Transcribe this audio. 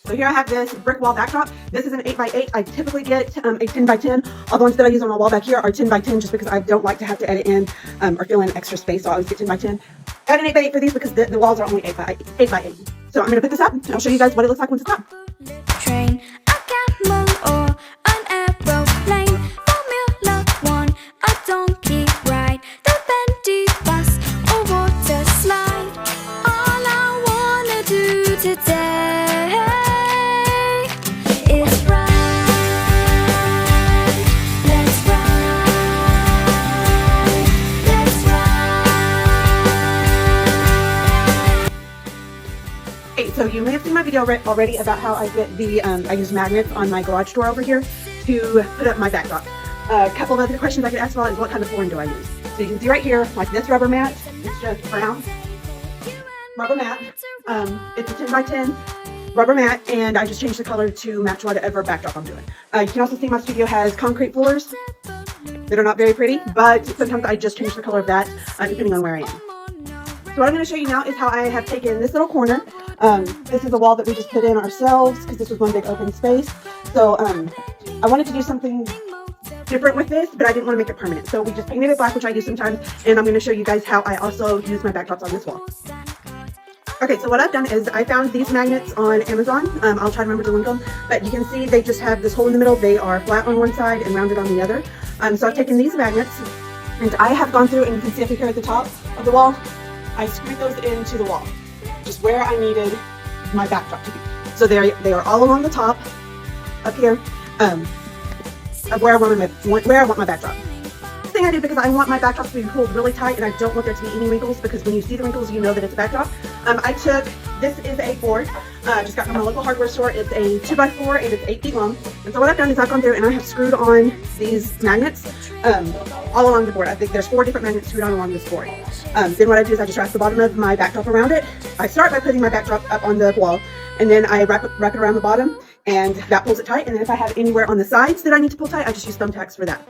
So here I have this brick wall backdrop. This is an 8x8. I typically get a 10x10. All the ones that I use on my wall back here are 10x10 just because I don't like to have to edit in or fill in extra space. So I always get 10x10. Got an 8x8 for these because the walls are only 8x8. So I'm going to put this up and I'll show you guys what it looks like once it's up. Train, a camel or an aeroplane, Formula One, a donkey ride, the bendy bus or water slide. All I wanna do today is ride. Let's ride. Let's ride. Hey, so you may have seen my video already about how I get the, I use magnets on my garage door over here to put up my backdrop. A couple of other questions I get asked about is what kind of flooring do I use? So you can see right here, like this rubber mat, it's just brown rubber mat. It's a 10x10 rubber mat, and I just changed the color to match whatever backdrop I'm doing. You can also see my studio has concrete floors that are not very pretty, but sometimes I just change the color of that depending on where I am. So what I'm going to show you now is how I have taken this little corner. This is a wall that we just put in ourselves because this was one big open space. So I wanted to do something different with this, but I didn't want to make it permanent. So we just painted it black, which I do sometimes, and I'm going to show you guys how I also use my backdrops on this wall. Okay, so what I've done is I found these magnets on Amazon. I'll try to remember to link them, but you can see they just have this hole in the middle. They are flat on one side and rounded on the other. So I've taken these magnets, and I have gone through, and you can see up here at the top of the wall, I screwed those into the wall, just where I needed my backdrop to be. So they are all along the top, up here, of where I want my backdrop. This thing I did because I want my backdrop to be pulled really tight, and I don't want there to be any wrinkles, because when you see the wrinkles, you know that it's a backdrop. I took, this is a board, just got from my local hardware store. It's a 2x4 and it's 8 feet long. And so what I've done is I've gone through and I have screwed on these magnets all along the board. I think there's 4 different magnets screwed on along this board. Then what I do is I just wrap the bottom of my backdrop around it. I start by putting my backdrop up on the wall, and then I wrap it around the bottom, and that pulls it tight. And then if I have anywhere on the sides that I need to pull tight, I just use thumbtacks for that.